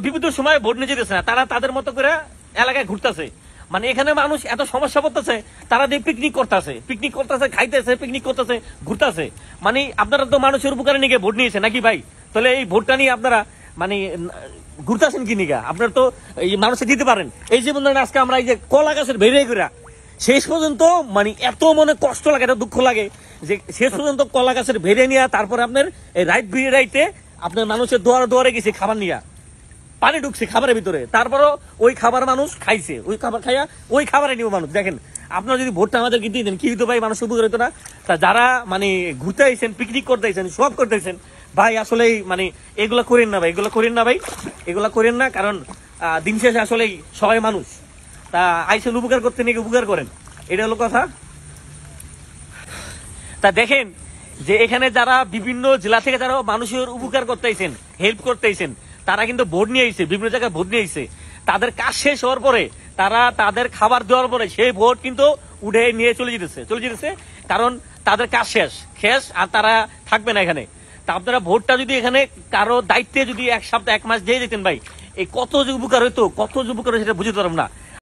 বিভিন্ন সময় ভোট নিয়ে যেতেছে না, তারা তাদের মতো করে এলাকায় ঘুরতেছে। মানে এখানে মানুষ এত সমস্যা পড়তেছে, তারা দিয়ে পিকনিক করতেছে, খাইতেছে, পিকনিক করতেছে, ঘুরতেছে। মানে আপনারা তো মানুষের উপকারে নিয়ে ভোট নিয়েছে নাকি ভাই? তাহলে এই ভোটটা নিয়ে আপনারা মানে ঘুরতেছেন কি নিগা? আপনার তো এই মানুষে দিতে পারেন। এই যে বন্ধুরা আজকে আমরা এই যে কলা গাছের বেরিয়ে ঘুরা শেষ পর্যন্ত মানে এত মনে কষ্ট লাগে, এত দুঃখ লাগে যে শেষ পর্যন্ত কলা গাছের ভেড়ে নিয়ে তারপরে আপনার এই রাইতে আপনার মানুষের দুয়ারে গেছে খাবার নিয়ে, পানি ঢুকছে খাবারের ভিতরে, তারপরও ওই খাবার মানুষ খাইছে, ওই খাবার খাইয়া ওই খাবারে নিব মানুষ। দেখেন আপনারা যদি ভোটটা আমাদেরকে দিয়ে দেন কি হতো ভাই, মানুষ উপকার হতো না? তা যারা মানে ঘুরতে আইছেন, পিকনিক করতে আইছেন, সব করতে আইছেন ভাই, আসলে মানে এগুলা করেন না ভাই, এগুলা করেন না। কারণ দিন শেষে আসলে সবাই মানুষ, তা আইসেন উপকার করতে নিয়ে উপকার করেন, এটা হলো কথা। তা দেখেন যে এখানে যারা বিভিন্ন জেলা থেকে যারা মানুষের উপকার করতে আইছেন, হেল্প করতে আইছেন, তারা কিন্তু ভোট নিয়ে আইছে, বিভিন্ন জায়গায় ভোট নিয়ে আইছে। তাদের কাজ শেষ হওয়ার পরে, তারা তাদের খাবার দেওয়ার পরে সেই ভোট কিন্তু উঠে নিয়ে চলে যেতেছে, কারণ তাদের কাজ শেষ আর তারা থাকবে না এখানে। তা আপনারা ভোটটা যদি এখানে কারো দায়িত্বে যদি এক সপ্তাহ 1 মাস দিয়ে যেতেন ভাই, এই কত যে উপকার হইতো সেটা বুঝতে পারলাম না।